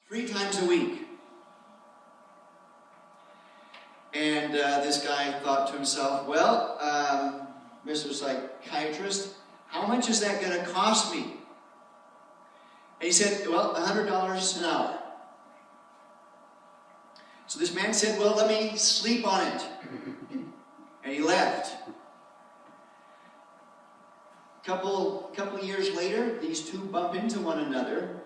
3 times a week. And this guy thought to himself, well, Mr. Psychiatrist, how much is that going to cost me? And he said, well, $100 an hour. So this man said, well, let me sleep on it. And he left. Couple years later, these two bump into one another.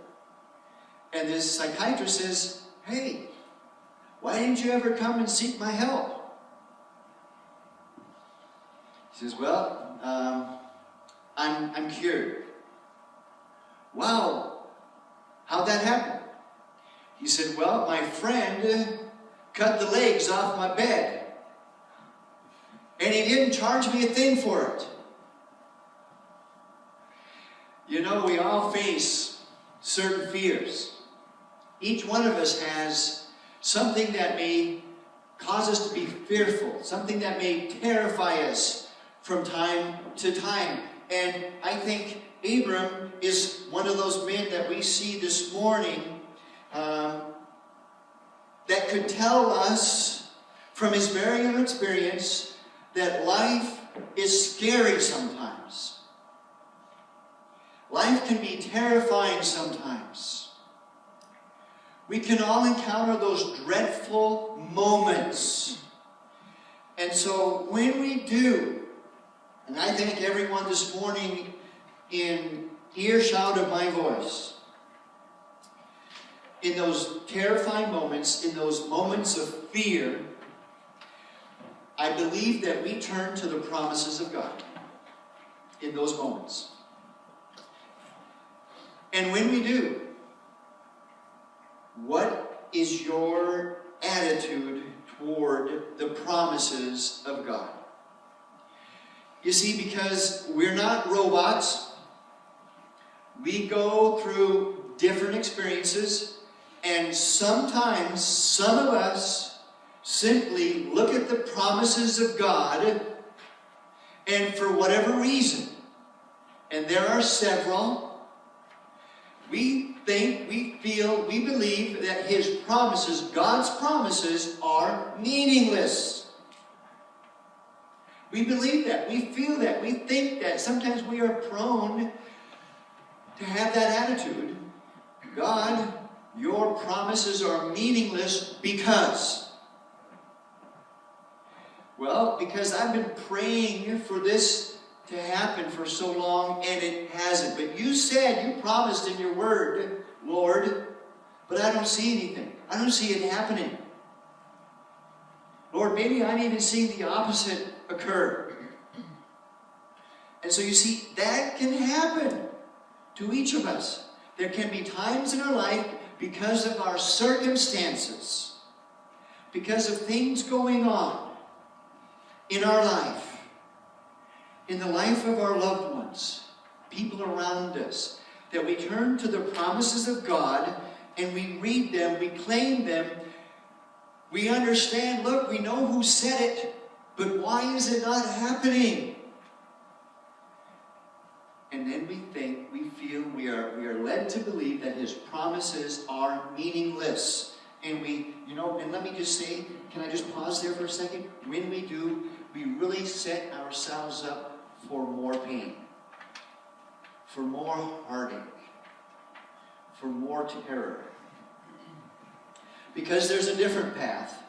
And this psychiatrist says, hey, why didn't you ever come and seek my help? He says, well, I'm cured. Wow, how'd that happen? He said, well, my friend cut the legs off my bed. And he didn't charge me a thing for it. You know, we all face certain fears. Each one of us has something that may cause us to be fearful, something that may terrify us from time to time. And I think Abram is one of those men that we see this morning that could tell us from his very own experience that life is scary sometimes. Life can be terrifying sometimes. We can all encounter those dreadful moments. And so when we do, and I thank everyone this morning in earshot of my voice, in those terrifying moments, in those moments of fear, I believe that we turn to the promises of God in those moments. And when we do, what is your attitude toward the promises of God? You see, because we're not robots, we go through different experiences, and sometimes some of us simply look at the promises of God, and for whatever reason, and there are several, we think, we feel, we believe that His promises, God's promises, are meaningless. We believe that. We feel that. We think that. Sometimes we are prone to have that attitude. God, your promises are meaningless because. Well, because I've been praying for this to happen for so long, and it hasn't. But you said, you promised in your word, Lord, but I don't see anything. I don't see it happening. Lord, maybe I'm even seeing the opposite occur. And so you see, that can happen to each of us. There can be times in our life because of our circumstances, because of things going on in our life, in the life of our loved ones, people around us, that we turn to the promises of God and we read them, we claim them, we understand, look, we know who said it, but why is it not happening? And then we think, we feel, we are led to believe that His promises are meaningless. And and let me just say, can I just pause there for a second? When we do, we really set ourselves up for more pain, for more heartache, for more terror. Because there's a different path.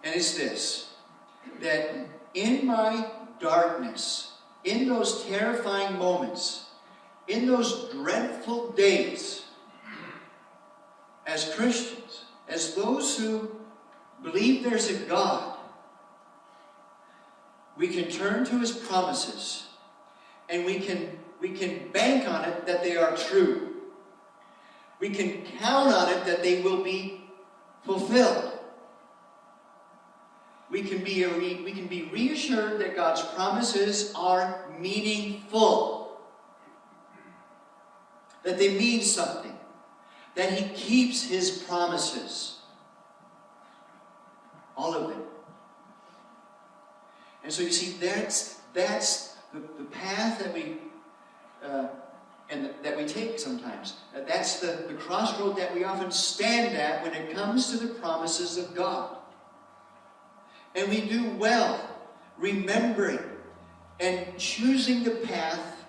And it's this, that in my darkness, in those terrifying moments, in those dreadful days, as Christians, as those who believe there's a God, we can turn to His promises and we can bank on it that they are true. We can count on it that they will be fulfilled. We can be reassured that God's promises are meaningful. That they mean something. That He keeps His promises. All of them. And so you see, that's the path that we and that we take sometimes. That's the crossroad that we often stand at when it comes to the promises of God. And we do well remembering and choosing the path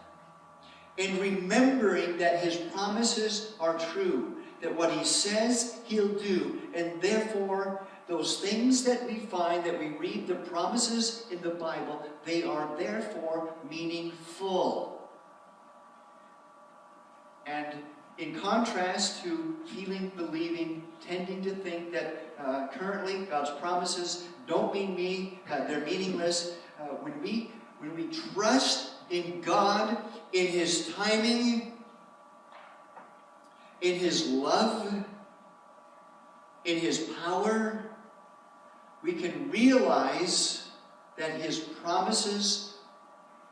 and remembering that His promises are true, that what He says He'll do, and therefore those things that we find, that we read, the promises in the Bible, they are therefore meaningful. And in contrast to feeling, believing, tending to think that currently God's promises don't mean me, they're meaningless, when we trust in God, in His timing, in His love, in His power, we can realize that His promises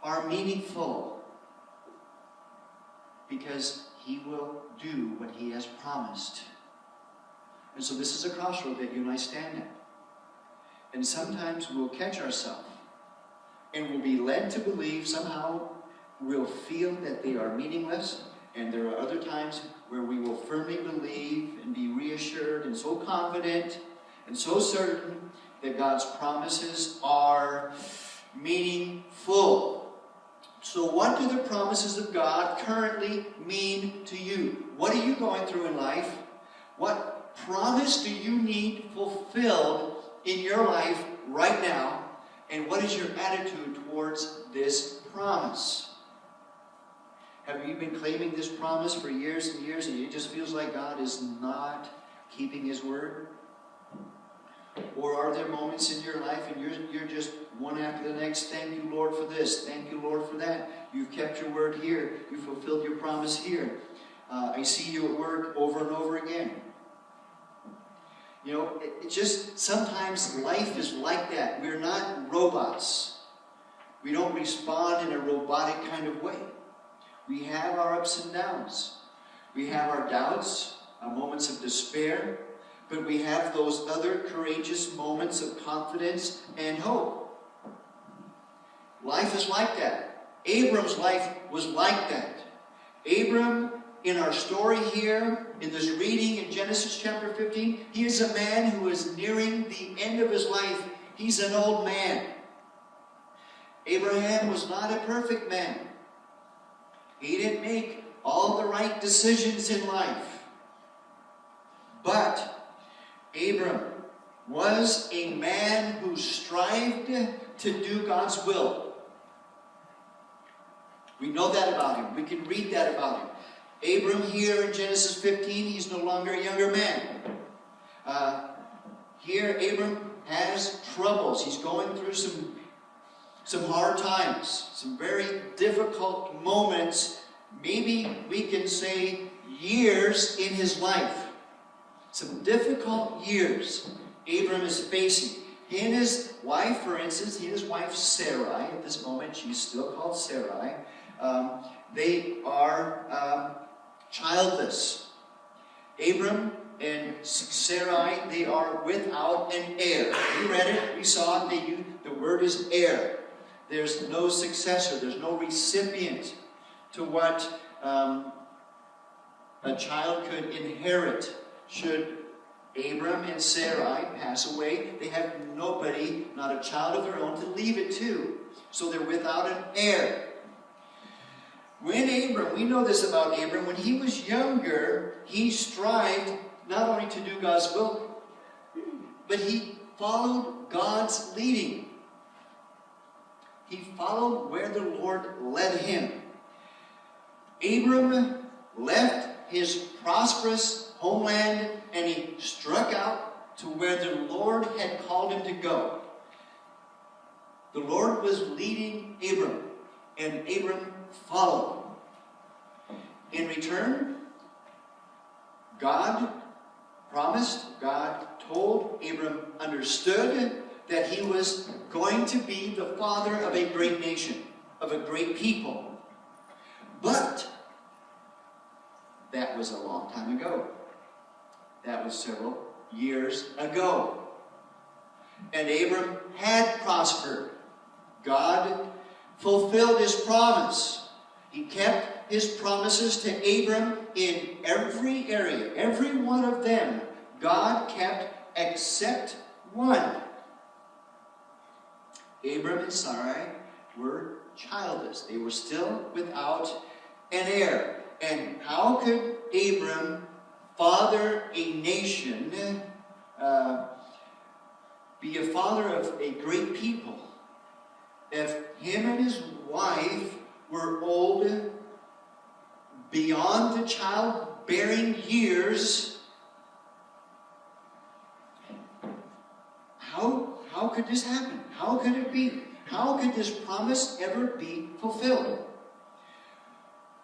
are meaningful because He will do what He has promised. And so this is a crossroad that you and I stand at. And sometimes we'll catch ourselves and we'll be led to believe, somehow we'll feel that they are meaningless, and there are other times where we will firmly believe and be reassured and so confident and so certain that God's promises are meaningful. So what do the promises of God currently mean to you? What are you going through in life? What promise do you need fulfilled in your life right now? And what is your attitude towards this promise? Have you been claiming this promise for years and years, and it just feels like God is not keeping His word? Or are there moments in your life and you're just one after the next, thank you, Lord, for this, thank you, Lord, for that. You've kept your word here. You fulfilled your promise here. I see you at work over and over again. You know, it just, sometimes life is like that. We're not robots. We don't respond in a robotic kind of way. We have our ups and downs. We have our doubts, our moments of despair, but we have those other courageous moments of confidence and hope. Life is like that. Abram's life was like that. Abram, in our story here, in this reading in Genesis chapter 15, he is a man who is nearing the end of his life. He's an old man. Abraham was not a perfect man. He didn't make all the right decisions in life. But Abram was a man who strived to do God's will. We know that about him. We can read that about him. Abram here in Genesis 15, he's no longer a younger man. Here Abram has troubles. He's going through some hard times, some very difficult moments, maybe we can say years in his life. Some difficult years Abram is facing. He and his wife, for instance, his wife Sarai, at this moment she's still called Sarai, they are childless. Abram and Sarai, they are without an heir. We read it, we saw it, the word is heir. There's no successor, there's no recipient to what a child could inherit. Should Abram and Sarai pass away, they have nobody, not a child of their own, to leave it to. So they're without an heir. When Abram, we know this about Abram, when he was younger, he strived not only to do God's will, but he followed God's leading. He followed where the Lord led him. Abram left his prosperous homeland and he struck out to where the Lord had called him to go. The Lord was leading Abram, and Abram followed. In return, God promised, God told, Abram understood that he was going to be the father of a great nation, of a great people. But that was a long time ago. That was several years ago. And Abram had prospered. God fulfilled his promise. He kept his promises to Abram in every area, every one of them, God kept except one. Abram and Sarai were childless. They were still without an heir. And how could Abram father a nation, be a father of a great people, if him and his wife were old, beyond the childbearing years? How could this happen? How could it be? How could this promise ever be fulfilled?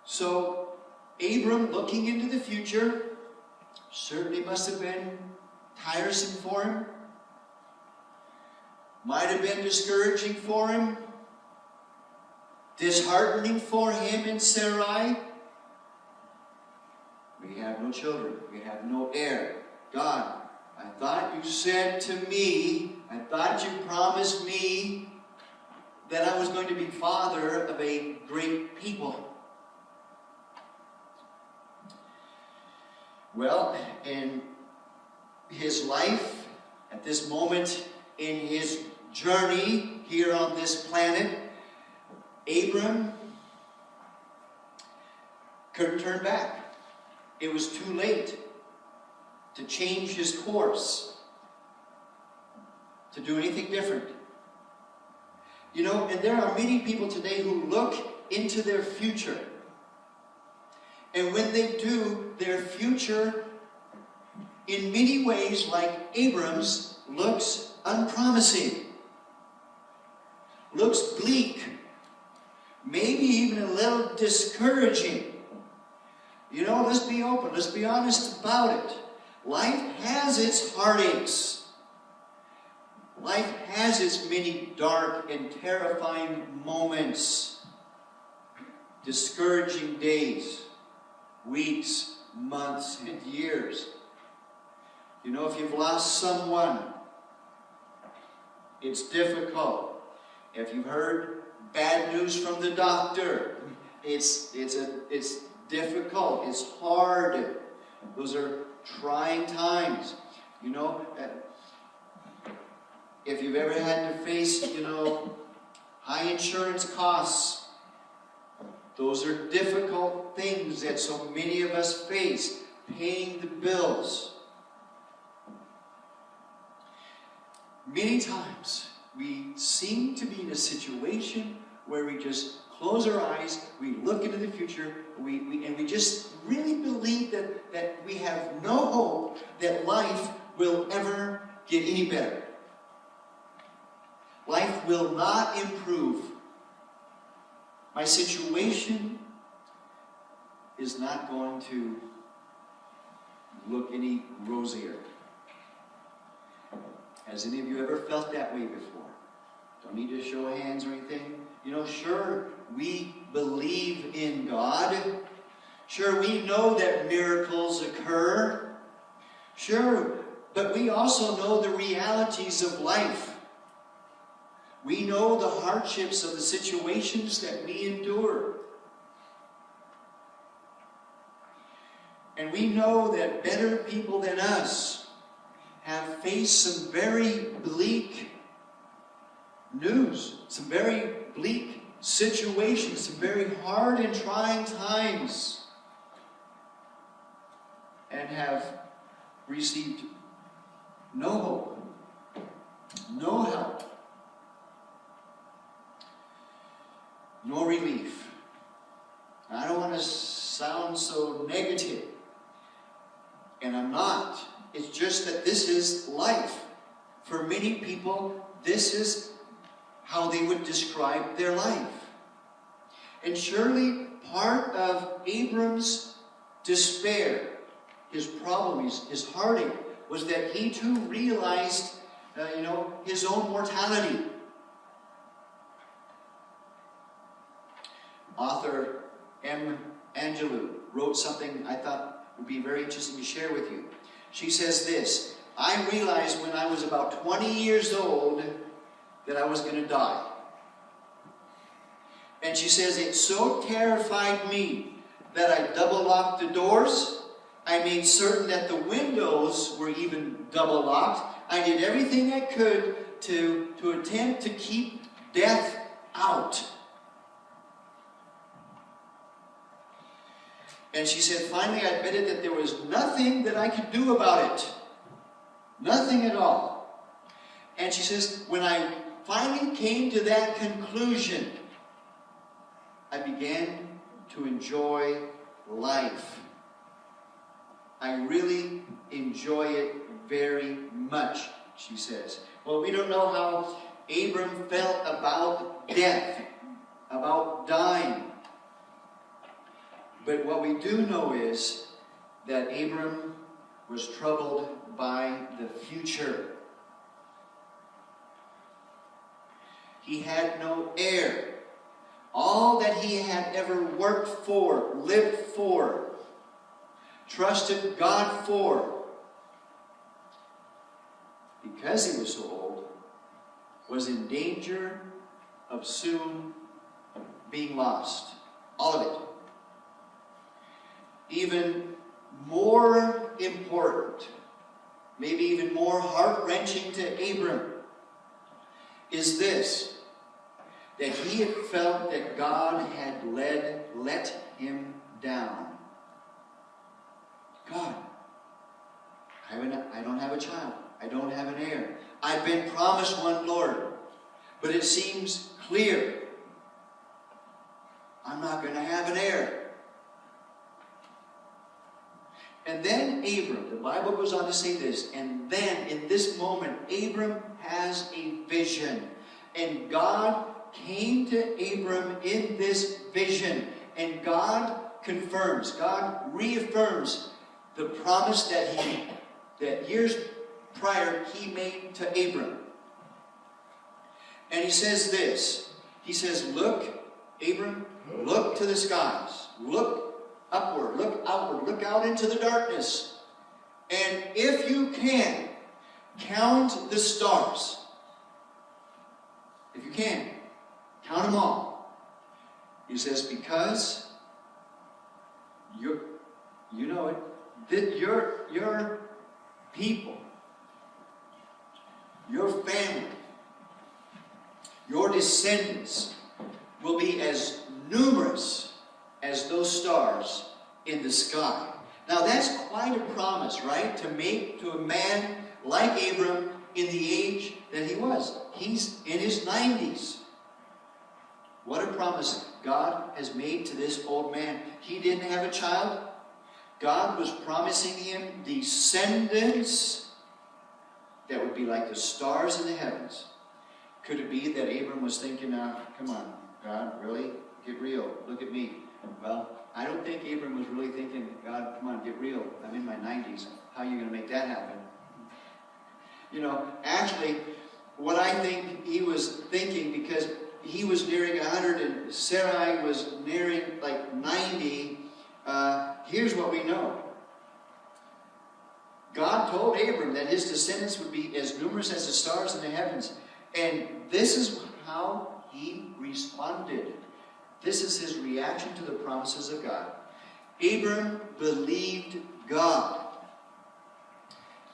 So, Abram, looking into the future, certainly must have been tiresome for him. Might have been discouraging for him. Disheartening for him and Sarai. We have no children. We have no heir. God, I thought you said to me, I thought you promised me that I was going to be father of a great people. Well, in his life, at this moment in his journey here on this planet, Abram couldn't turn back. It was too late to change his course, to do anything different. You know, and there are many people today who look into their future. And when they do, their future, in many ways, like Abram's, looks unpromising. Looks bleak. Maybe even a little discouraging. You know, let's be open. Let's be honest about it. Life has its heartaches. Life has its many dark and terrifying moments. Discouraging days, weeks, months, and years. You know, if you've lost someone, it's difficult. If you've heard bad news from the doctor, it's difficult. It's hard. Those are trying times. You know, if you've ever had to face, high insurance costs, those are difficult things that so many of us face, paying the bills. Many times we seem to be in a situation where we just close our eyes, we look into the future, and we just really believe that we have no hope that life will ever get any better. Life will not improve. My situation is not going to look any rosier. Has any of you ever felt that way before? Don't need to show hands or anything. Sure, we believe in God. Sure, we know that miracles occur. Sure, but we also know the realities of life. We know the hardships of the situations that we endure. And we know that better people than us have faced some very bleak news, some very bleak situations, some very hard and trying times, and have received no hope, no help, no relief. I don't want to sound so negative, and I'm not. It's just that this is life. For many people, this is how they would describe their life. And surely part of Abram's despair, his problem, his heartache, was that he too realized, his own mortality. Author M. Angelou wrote something I thought would be very interesting to share with you. She says this: I realized when I was about 20 years old that I was going to die. And she says, it so terrified me that I double locked the doors. I made certain that the windows were even double locked. I did everything I could to attempt to keep death out. And she said, finally I admitted that there was nothing that I could do about it. Nothing at all. And she says, when I finally came to that conclusion, I began to enjoy life. I really enjoy it very much, she says. Well, we don't know how Abram felt about death, about dying. But what we do know is that Abram was troubled by the future. He had no heir. All that he had ever worked for, lived for, trusted God for, because he was so old, was in danger of soon being lost. All of it. Even more important, maybe even more heart-wrenching to Abram, is this, that he had felt that God had let him down. God, I don't have a child. I don't have an heir. I've been promised one, Lord, but it seems clear I'm not going to have an heir. And then Abram, the Bible goes on to say this, and then in this moment, Abram has a vision. And God came to Abram in this vision. And God confirms, God reaffirms the promise that years prior he made to Abram. And he says this, he says, look, Abram, look to the skies, look upward, look outward, look out into the darkness. And if you can, count the stars. If you can, count them all. He says, because you know it, that your people, your family, your descendants will be as numerous as those stars in the sky. Now that's quite a promise, right? To make to a man like Abram in the age that he was. He's in his 90s. What a promise God has made to this old man. He didn't have a child. God was promising him descendants that would be like the stars in the heavens. Could it be that Abram was thinking, come on, God, really? Get real. Look at me. Well, I don't think Abram was really thinking, God, come on, get real. I'm in my 90s. How are you going to make that happen? You know, actually, what I think he was thinking, because he was nearing 100 and Sarai was nearing like 90, here's what we know. God told Abram that his descendants would be as numerous as the stars in the heavens. And this is how he responded. This is his reaction to the promises of God. Abram believed God.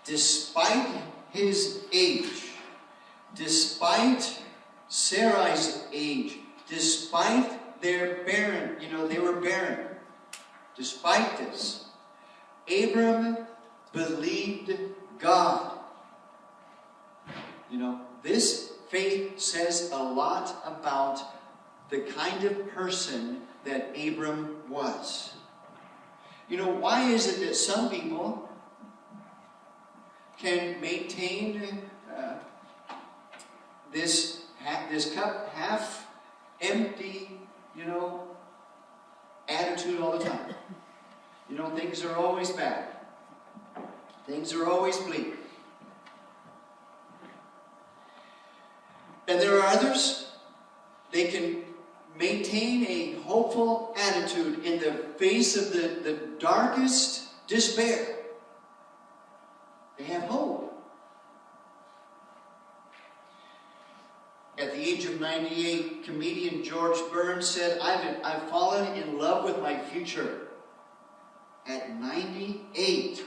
Despite his age, despite Sarai's age, despite their barren, they were barren. Despite this, Abram believed God. This faith says a lot about the kind of person that Abram was. Why is it that some people can maintain this cup half empty, attitude all the time? Things are always bad. Things are always bleak. And there are others, they can maintain a hopeful attitude in the face of the darkest despair. They have hope. At the age of 98, comedian George Burns said, I've fallen in love with my future. at 98.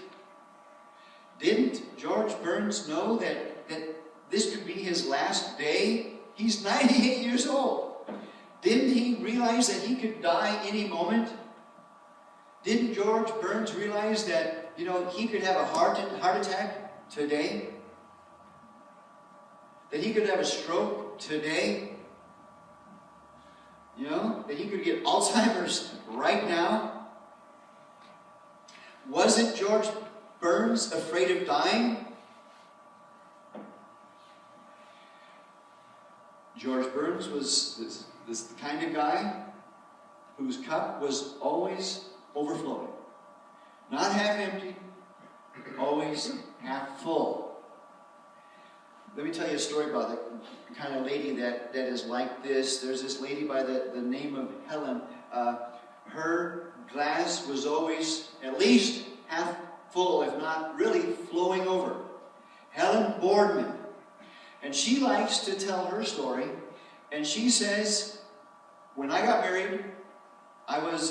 Didn't George Burns know that this could be his last day? He's 98 years old. Didn't he realize that he could die any moment? Didn't George Burns realize that, he could have a heart attack today? That he could have a stroke today? That he could get Alzheimer's right now? Wasn't George Burns afraid of dying? George Burns was this kind of guy whose cup was always overflowing. Not half empty, always half full. Let me tell you a story about the kind of lady that is like this. There's this lady by the name of Helen. Her glass was always at least half full, if not really flowing over. Helen Boardman. And she likes to tell her story. And she says, when I got married, I was,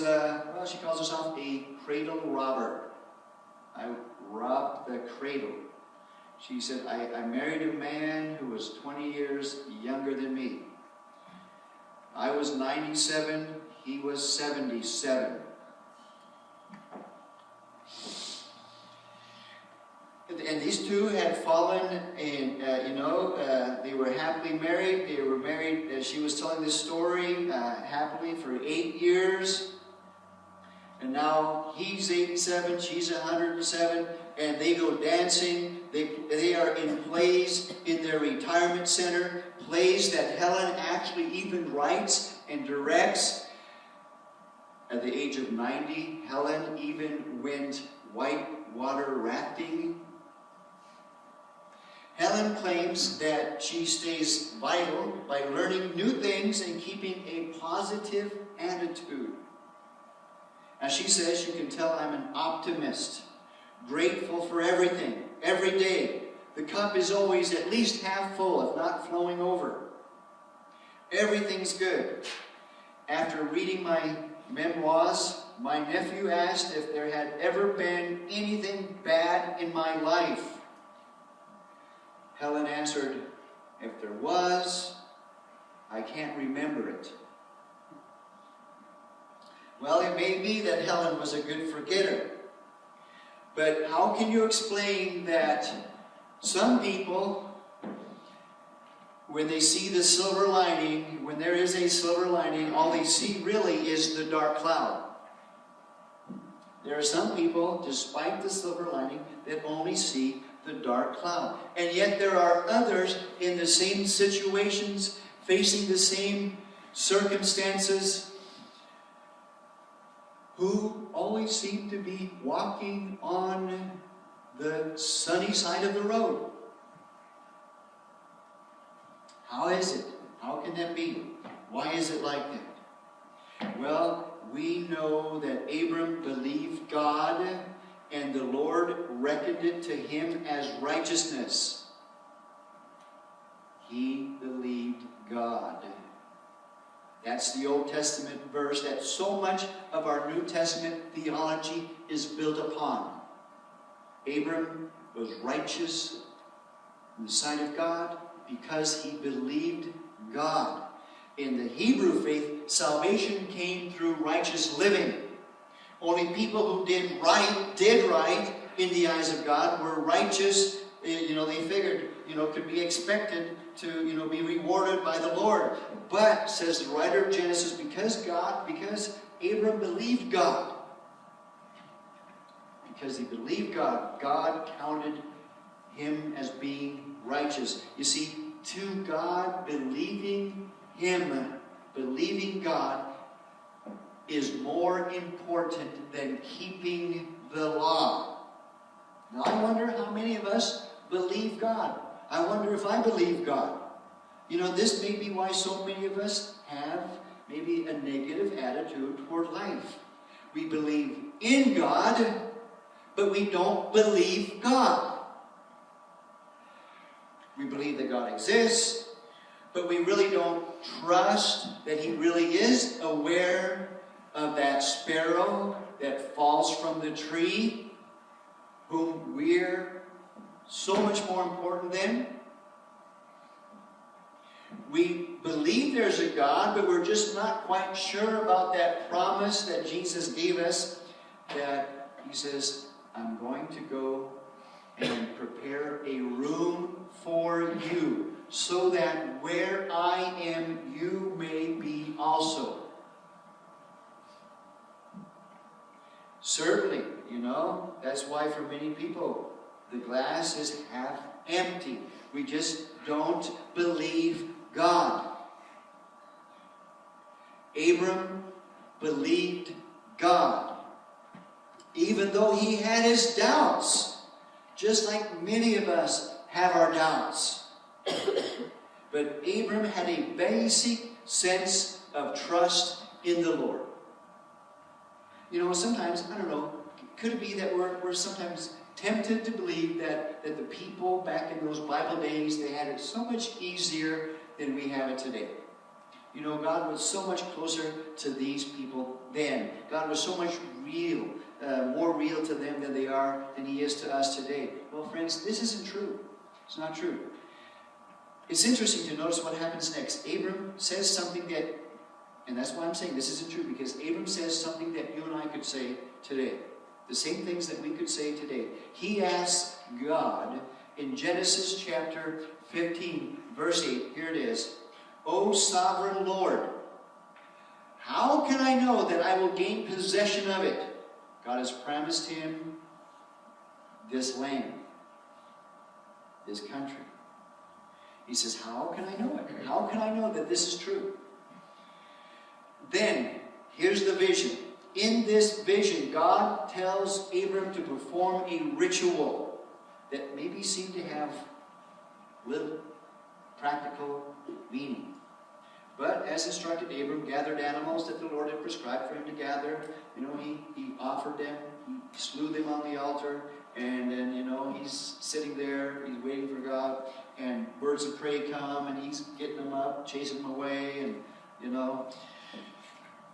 she calls herself a cradle robber. I robbed the cradle. She said, I married a man who was 20 years younger than me. I was 97, he was 77. And these two had fallen, and they were happily married. They were married, as she was telling this story, happily for 8 years. And now he's 87, she's 107, and they go dancing. They are in plays in their retirement center, plays that Helen actually even writes and directs. At the age of 90, Helen even went whitewater rafting. Helen claims that she stays vital by learning new things and keeping a positive attitude. As she says, you can tell I'm an optimist, grateful for everything, every day. The cup is always at least half full, if not flowing over. Everything's good. After reading my memoirs, my nephew asked if there had ever been anything bad in my life. Helen answered, if there was, I can't remember it. Well, it may be that Helen was a good forgetter. But how can you explain that some people, when they see the silver lining, when there is a silver lining, all they see really is the dark cloud? There are some people, despite the silver lining, that only see the dark cloud. And yet there are others in the same situations, facing the same circumstances, who always seem to be walking on the sunny side of the road. How is it? How can that be? Why is it like that? Well, we know that Abram believed God, and the Lord reckoned it to him as righteousness. He believed God. That's the Old Testament verse that so much of our New Testament theology is built upon. Abram was righteous in the sight of God because he believed God. In the Hebrew faith, salvation came through righteous living. Only people who did right in the eyes of God were righteous. They figured, could be expected to, be rewarded by the Lord. But, says the writer of Genesis, because Abram believed God, because he believed God, God counted him as being righteous. You see, to God, believing God is more important than keeping the law. Now, I wonder how many of us believe God. I wonder if I believe God. This may be why so many of us have maybe a negative attitude toward life. We believe in God, but we don't believe God. We believe that God exists, but we really don't trust that He really is aware of that sparrow that falls from the tree, whom we're so much more important than? We believe there's a God, but we're just not quite sure about that promise that Jesus gave us, that He says, I'm going to go and prepare a room for you, so that where I am, you may be also. Certainly, that's why for many people, the glass is half empty. We just don't believe God. Abram believed God, even though he had his doubts, just like many of us have our doubts. But Abram had a basic sense of trust in the Lord. Sometimes, I don't know, could it be that we're sometimes tempted to believe that the people back in those Bible days, they had it so much easier than we have it today. God was so much closer to these people then. God was so much more real to them than He is to us today. Well, friends, this isn't true. It's not true. It's interesting to notice what happens next. Abram says something that, and that's why I'm saying this isn't true, because Abram says something that you and I could say today. The same things that we could say today. He asks God in Genesis chapter 15, verse 8, here it is, O sovereign Lord, how can I know that I will gain possession of it? God has promised him this land, this country. He says, how can I know it? How can I know that this is true? Then, here's the vision. In this vision, God tells Abram to perform a ritual that maybe seemed to have little practical meaning. But as instructed, Abram gathered animals that the Lord had prescribed for him to gather. He offered them, he slew them on the altar, and then, he's sitting there, he's waiting for God, and birds of prey come, and he's getting them up, chasing them away, and,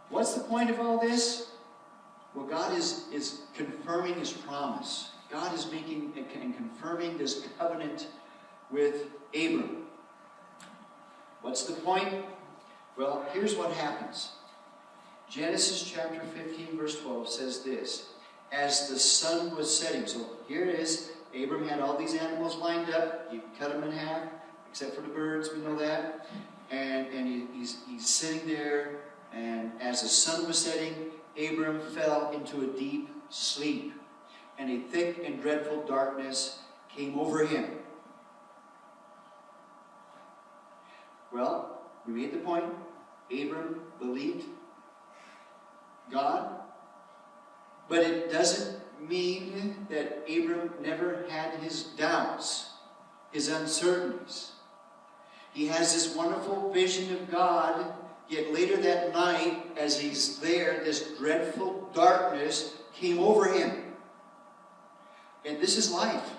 What's the point of all this? Well, God is confirming His promise. God is making and confirming this covenant with Abram. What's the point? Well, here's what happens. Genesis chapter 15, verse 12 says this. As the sun was setting, so here it is. Abram had all these animals lined up. He cut them in half, except for the birds, we know that. And he's sitting there, and as the sun was setting, Abram fell into a deep sleep, and a thick and dreadful darkness came over him. Well, we made the point. Abram believed God, but it doesn't mean that Abram never had his doubts, his uncertainties. He has this wonderful vision of God, yet later that night, as he's there, this dreadful darkness came over him. And this is life.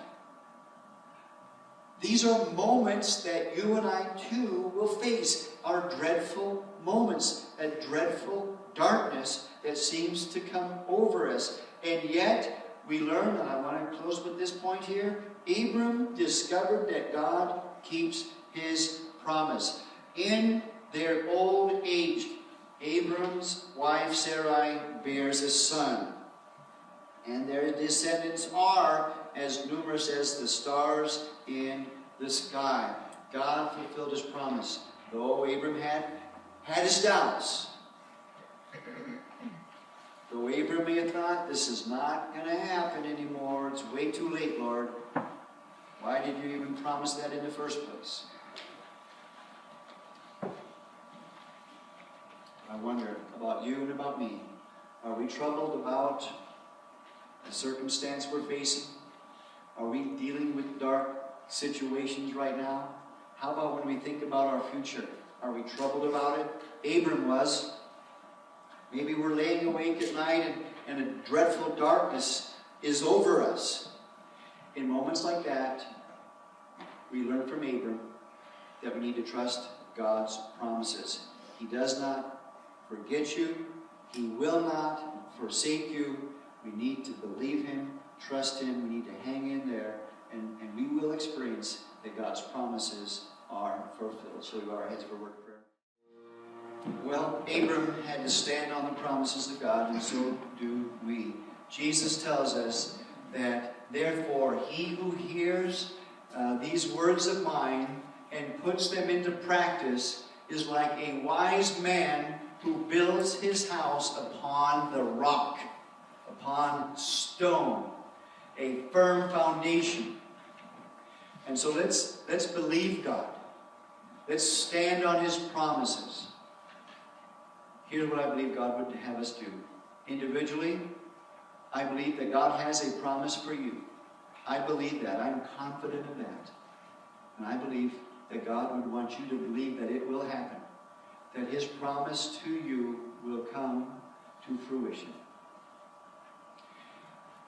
These are moments that you and I too will face, our dreadful moments, that dreadful darkness that seems to come over us. And yet, we learn, and I want to close with this point here, Abram discovered that God keeps His promise. In their old age, Abram's wife Sarai bears a son. And their descendants are as numerous as the stars in the sky. God fulfilled His promise. Though Abram had his doubts, though Abram may have thought, this is not going to happen anymore, it's way too late, Lord. Why did you even promise that in the first place? I wonder about you and about me. Are we troubled about the circumstance we're facing? Are we dealing with dark situations right now? How about when we think about our future? Are we troubled about it? Abram was. Maybe we're laying awake at night and a dreadful darkness is over us. In moments like that, we learn from Abram that we need to trust God's promises. He does not forget you. He will not forsake you. We need to believe Him, trust Him. We need to hang in there, and we will experience that God's promises are fulfilled. So we bow our heads for a word of prayer. Well, Abram had to stand on the promises of God, and so do we. Jesus tells us that, therefore, he who hears these words of mine and puts them into practice is like a wise man who builds his house upon the rock, upon stone, a firm foundation. And so let's believe God. Let's stand on His promises. Here's what I believe God would have us do. Individually, I believe that God has a promise for you. I believe that. I'm confident of that. And I believe that God would want you to believe that it will happen. That His promise to you will come to fruition.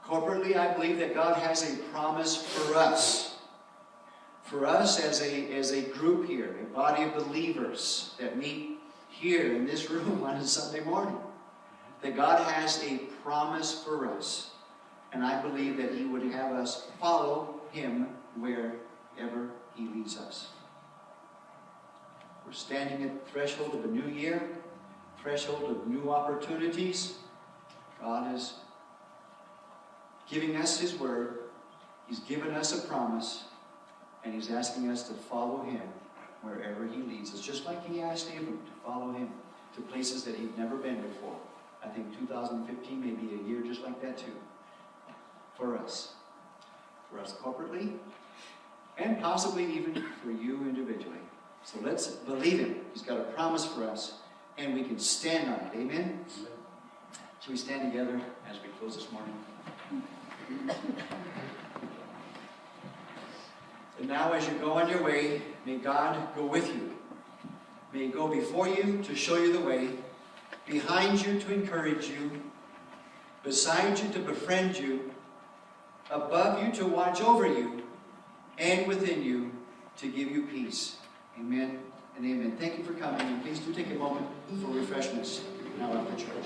Corporately, I believe that God has a promise for us. For us as a group here, a body of believers that meet here in this room on a Sunday morning. That God has a promise for us. And I believe that He would have us follow Him wherever He leads us. We're standing at the threshold of a new year, threshold of new opportunities. God is giving us His word. He's given us a promise. And He's asking us to follow Him wherever He leads us. Just like He asked Abram to follow Him to places that he'd never been before. I think 2015 may be a year just like that too. For us. For us corporately. And possibly even for you individually. So let's believe Him. He's got a promise for us. And we can stand on it. Amen? Shall we stand together as we close this morning? And now as you go on your way, may God go with you. May He go before you to show you the way, behind you to encourage you, beside you to befriend you, above you to watch over you, and within you to give you peace. Amen and amen. Thank you for coming, and please do take a moment for refreshments now after church.